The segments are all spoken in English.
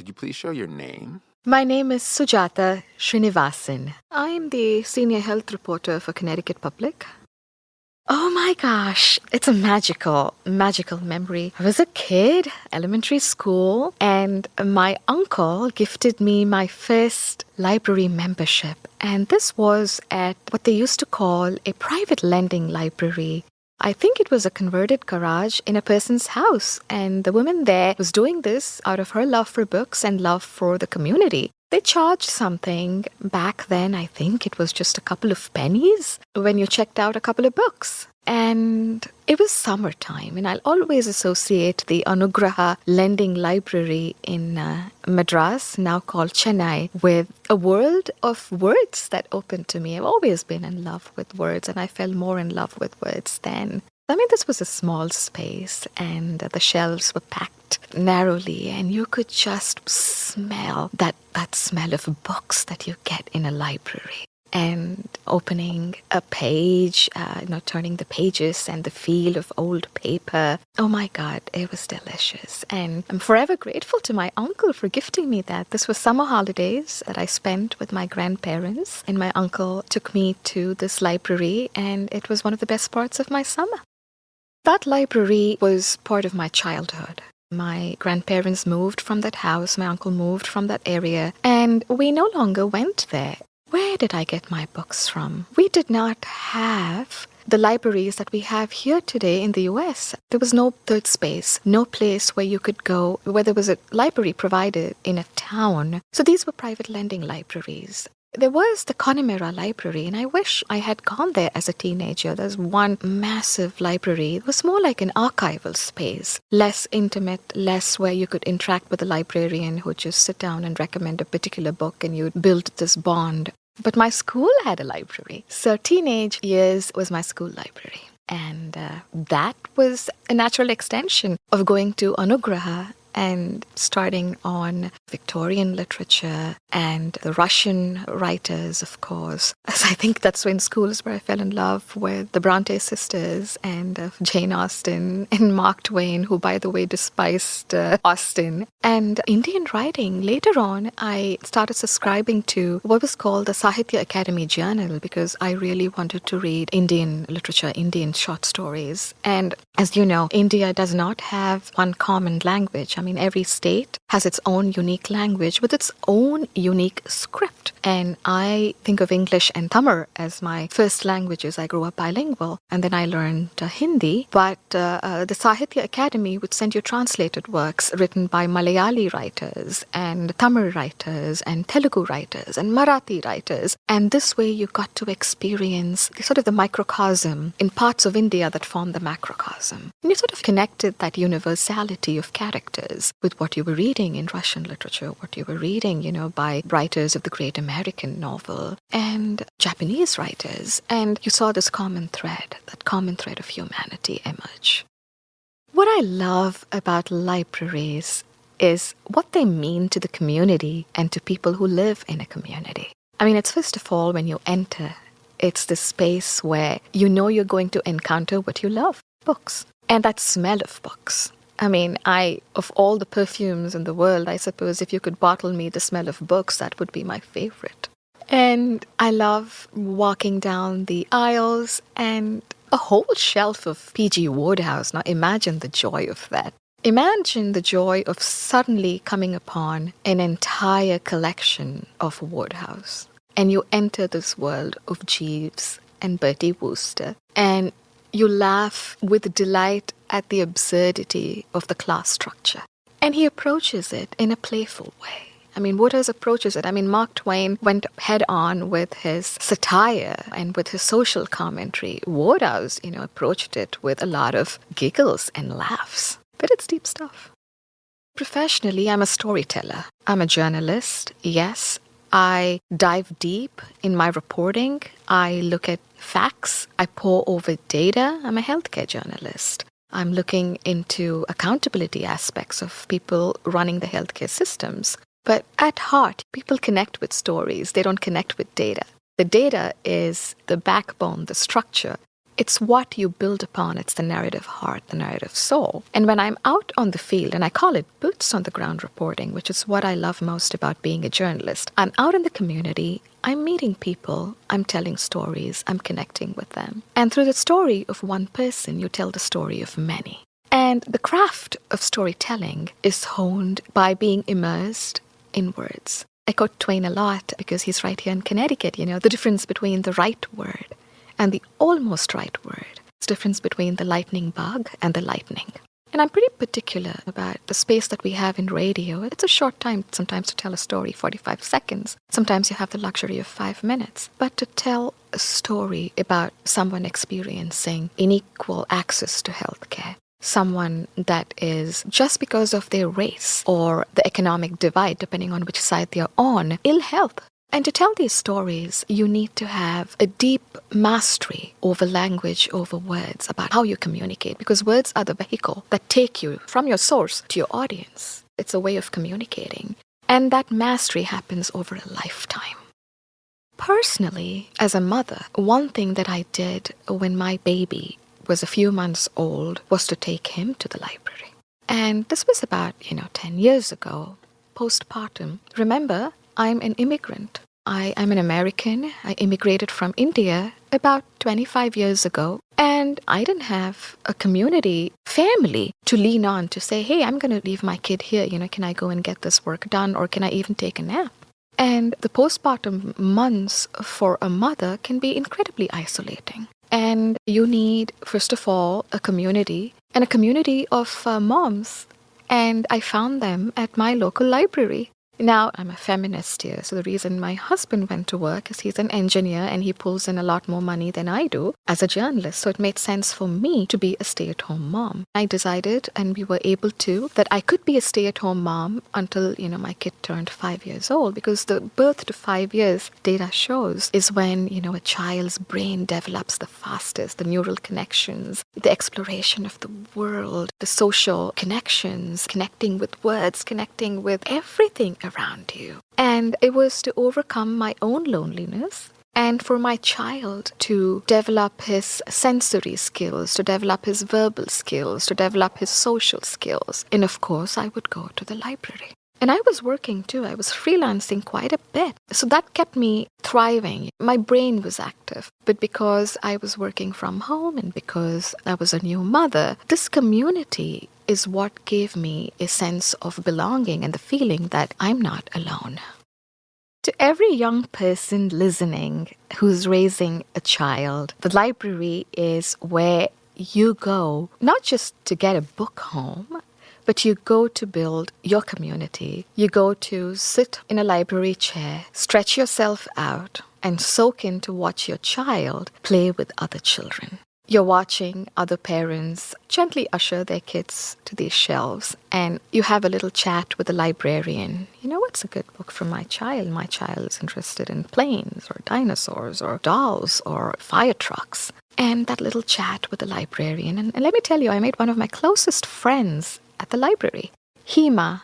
Could you please share your name? My name is Sujata Srinivasan. I'm the senior health reporter for Connecticut Public. Oh my gosh, it's a magical memory. I was a kid, elementary school, and my uncle gifted me my first library membership. And this was at what they used to call a private lending library. I think it was a converted garage in a person's house, and the woman there was doing this out of her love for books and love for the community. They charged something back then. I think it was just a couple of pennies when you checked out a couple of books. And it was summertime, and I'll always associate the Anugraha Lending Library in Madras, now called Chennai, with a world of words that opened to me. I've always been in love with words, and I fell more in love with words then. I mean, this was a small space, and the shelves were packed narrowly, and you could just smell that smell of books that you get in a library. And opening a page, turning the pages and the feel of old paper. Oh my God, it was delicious. And I'm forever grateful to my uncle for gifting me that. This was summer holidays that I spent with my grandparents, and my uncle took me to this library, and it was one of the best parts of my summer. That library was part of my childhood. My grandparents moved from that house, my uncle moved from that area, and we no longer went there. Where did I get my books from? We did not have the libraries that we have here today in the US. There was no third space, no place where you could go, where there was a library provided in a town. So these were private lending libraries. There was the Connemara Library, and I wish I had gone there as a teenager. There's one massive library. It was more like an archival space, less intimate, less where you could interact with a librarian who would just sit down and recommend a particular book, and you'd build this bond. But my school had a library. So teenage years was my school library. And that was a natural extension of going to Anugraha and starting on Victorian literature and the Russian writers, of course. As I think that's when schools where I fell in love with the Bronte sisters and Jane Austen and Mark Twain, who, by the way, despised Austen. And Indian writing. Later on, I started subscribing to what was called the Sahitya Academy Journal because I really wanted to read Indian literature, Indian short stories. And as you know, India does not have one common language. I mean, every state has its own unique language with its own unique script. And I think of English and Tamil as my first languages. I grew up bilingual, and then I learned Hindi. But the Sahitya Academy would send you translated works written by Malayali writers and Tamil writers and Telugu writers and Marathi writers. And this way you got to experience sort of the microcosm in parts of India that form the macrocosm. And you sort of connected that universality of characters with what you were reading in Russian literature, what you were reading, by writers of the great American novel and Japanese writers. And you saw this common thread, that common thread of humanity emerge. What I love about libraries is what they mean to the community and to people who live in a community. I mean, it's first of all when you enter, it's the space where you know you're going to encounter what you love, books, and that smell of books. I mean, of all the perfumes in the world, I suppose if you could bottle me the smell of books, that would be my favorite. And I love walking down the aisles and a whole shelf of P.G. Wodehouse. Now imagine the joy of that. Imagine the joy of suddenly coming upon an entire collection of Wodehouse. And you enter this world of Jeeves and Bertie Wooster. And you laugh with delight at the absurdity of the class structure. And he approaches it in a playful way. I mean, Wodehouse approaches it. I mean, Mark Twain went head on with his satire and with his social commentary. Wodehouse, approached it with a lot of giggles and laughs. But it's deep stuff. Professionally, I'm a storyteller. I'm a journalist, yes. I dive deep in my reporting. I look at facts. I pore over data. I'm a healthcare journalist. I'm looking into accountability aspects of people running the healthcare systems. But at heart, people connect with stories. They don't connect with data. The data is the backbone, the structure. It's what you build upon. It's the narrative heart, the narrative soul. And when I'm out on the field, and I call it boots on the ground reporting, which is what I love most about being a journalist, I'm out in the community, I'm meeting people, I'm telling stories, I'm connecting with them. And through the story of one person, you tell the story of many. And the craft of storytelling is honed by being immersed in words. I quote Twain a lot because he's right here in Connecticut, the difference between the right word and the almost right word. It's the difference between the lightning bug and the lightning. And I'm pretty particular about the space that we have in radio. It's a short time sometimes to tell a story, 45 seconds. Sometimes you have the luxury of 5 minutes. But to tell a story about someone experiencing unequal access to healthcare, someone that is, just because of their race or the economic divide, depending on which side they're on, ill health. And to tell these stories, you need to have a deep mastery over language, over words, about how you communicate, because words are the vehicle that take you from your source to your audience. It's a way of communicating. And that mastery happens over a lifetime. Personally, as a mother, one thing that I did when my baby was a few months old was to take him to the library. And this was about, 10 years ago, postpartum. Remember, I'm an immigrant. I'm an American. I immigrated from India about 25 years ago. And I didn't have a community, family to lean on to say, hey, I'm going to leave my kid here. Can I go and get this work done? Or can I even take a nap? And the postpartum months for a mother can be incredibly isolating. And you need, first of all, a community and a community of moms. And I found them at my local library. Now, I'm a feminist here, so the reason my husband went to work is he's an engineer and he pulls in a lot more money than I do as a journalist, so it made sense for me to be a stay-at-home mom. I decided, and we were able to, that I could be a stay-at-home mom until, my kid turned 5 years old, because the birth to 5 years, data shows, is when, a child's brain develops the fastest, the neural connections, the exploration of the world, the social connections, connecting with words, connecting with everything around you. And it was to overcome my own loneliness and for my child to develop his sensory skills, to develop his verbal skills, to develop his social skills. And of course, I would go to the library. And I was working too. I was freelancing quite a bit. So that kept me thriving. My brain was active. But because I was working from home and because I was a new mother, this community is what gave me a sense of belonging and the feeling that I'm not alone. To every young person listening who's raising a child, the library is where you go not just to get a book home, but you go to build your community. You go to sit in a library chair, stretch yourself out, and soak in to watch your child play with other children. You're watching other parents gently usher their kids to these shelves, and you have a little chat with the librarian. What's a good book for my child? My child is interested in planes or dinosaurs or dolls or fire trucks. And that little chat with the librarian. And let me tell you, I made one of my closest friends at the library. Hema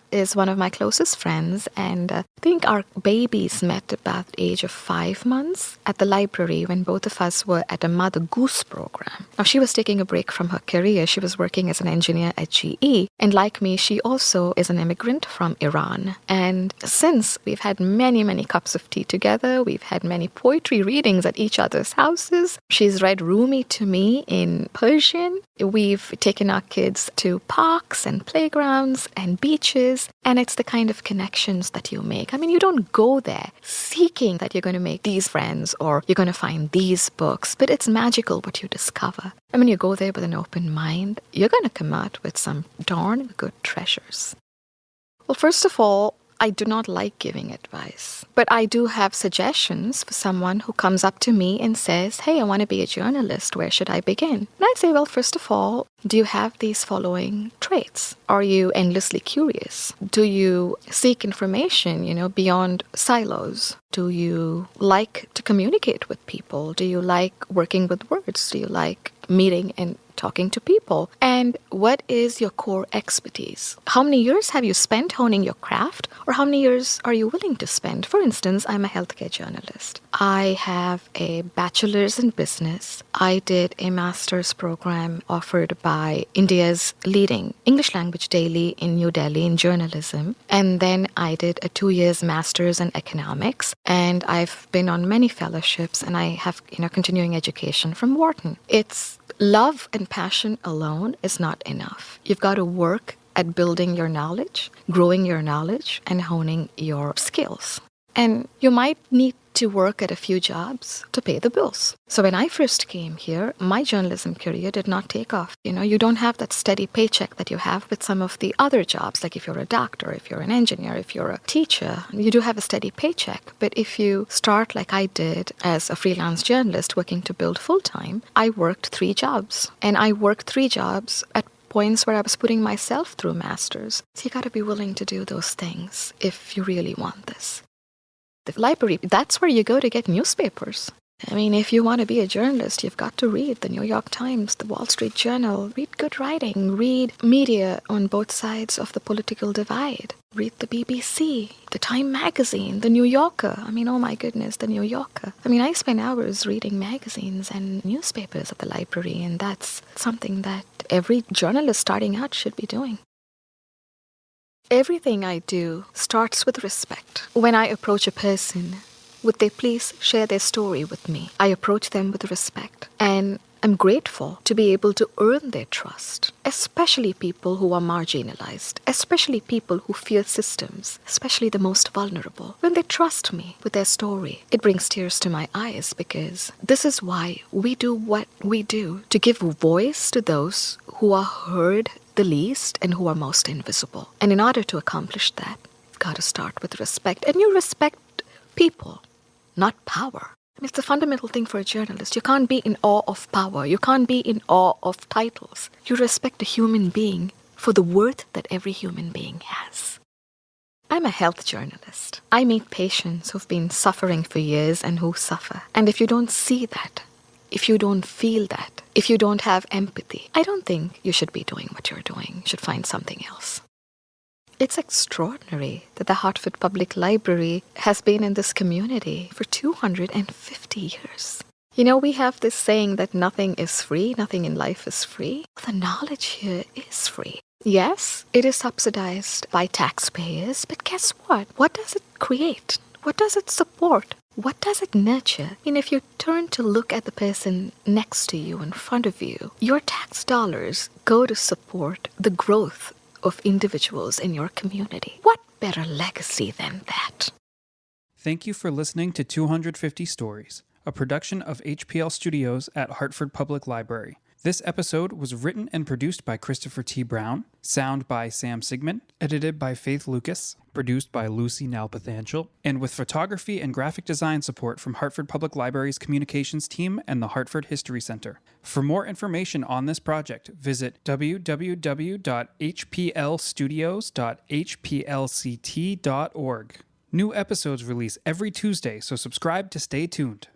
is one of my closest friends, and I think our babies met about the age of 5 months at the library when both of us were at a Mother Goose program. Now, she was taking a break from her career. She was working as an engineer at GE, and like me, she also is an immigrant from Iran. And since we've had many, many cups of tea together, we've had many poetry readings at each other's houses. She's read Rumi to me in Persian. We've taken our kids to parks and playgrounds and beaches, and it's the kind of connections that you make. I mean, you don't go there seeking that you're going to make these friends or you're going to find these books, but it's magical what you discover. I mean, you go there with an open mind, you're going to come out with some darn good treasures. Well, first of all, I do not like giving advice, but I do have suggestions for someone who comes up to me and says, hey, I want to be a journalist. Where should I begin? And I'd say, well, first of all, do you have these following traits? Are you endlessly curious? Do you seek information, beyond silos? Do you like to communicate with people? Do you like working with words? Do you like meeting and talking to people. And what is your core expertise? How many years have you spent honing your craft, or how many years are you willing to spend? For instance, I'm a healthcare journalist. I have a bachelor's in business. I did a master's program offered by India's leading English language daily in New Delhi in journalism. And then I did a 2 years master's in economics. And I've been on many fellowships, and I have, continuing education from Wharton. It's love and passion alone is not enough. You've got to work at building your knowledge, growing your knowledge, and honing your skills. And you might need to work at a few jobs to pay the bills. So when I first came here, my journalism career did not take off. You don't have that steady paycheck that you have with some of the other jobs. Like if you're a doctor, if you're an engineer, if you're a teacher, you do have a steady paycheck. But if you start like I did as a freelance journalist working to build full-time, I worked 3 jobs. And I worked 3 jobs at points where I was putting myself through masters. So you got to be willing to do those things if you really want this. The library, that's where you go to get newspapers. I mean, if you want to be a journalist, you've got to read the New York Times, the Wall Street Journal, read good writing, read media on both sides of the political divide, read the BBC, the Time magazine, the New Yorker. I mean, oh my goodness, the New Yorker. I mean, I spend hours reading magazines and newspapers at the library, and that's something that every journalist starting out should be doing. Everything I do starts with respect. When I approach a person, would they please share their story with me? I approach them with respect. And I'm grateful to be able to earn their trust, especially people who are marginalized, especially people who fear systems, especially the most vulnerable. When they trust me with their story, it brings tears to my eyes, because this is why we do what we do, to give voice to those who are heard the least and who are most invisible. And in order to accomplish that, you've got to start with respect. And you respect people, not power. I mean, it's a fundamental thing for a journalist. You can't be in awe of power. You can't be in awe of titles. You respect a human being for the worth that every human being has. I'm a health journalist. I meet patients who've been suffering for years and who suffer. And if you don't see that, if you don't feel that, if you don't have empathy, I don't think you should be doing what you're doing. You should find something else. It's extraordinary that the Hartford Public Library has been in this community for 250 years. We have this saying that nothing is free, nothing in life is free. The knowledge here is free. Yes, it is subsidized by taxpayers, but guess what? What does it create? What does it support? What does it nurture? If you turn to look at the person next to you, in front of you, your tax dollars go to support the growth of individuals in your community. What better legacy than that? Thank you for listening to 250 Stories, a production of HPL Studios at Hartford Public Library. This episode was written and produced by Christopher T. Brown, sound by Sam Sigmund, edited by Faith Lucas, produced by Lucy Nalpathanchel, and with photography and graphic design support from Hartford Public Library's communications team and the Hartford History Center. For more information on this project, visit www.hplstudios.hplct.org. New episodes release every Tuesday, so subscribe to stay tuned.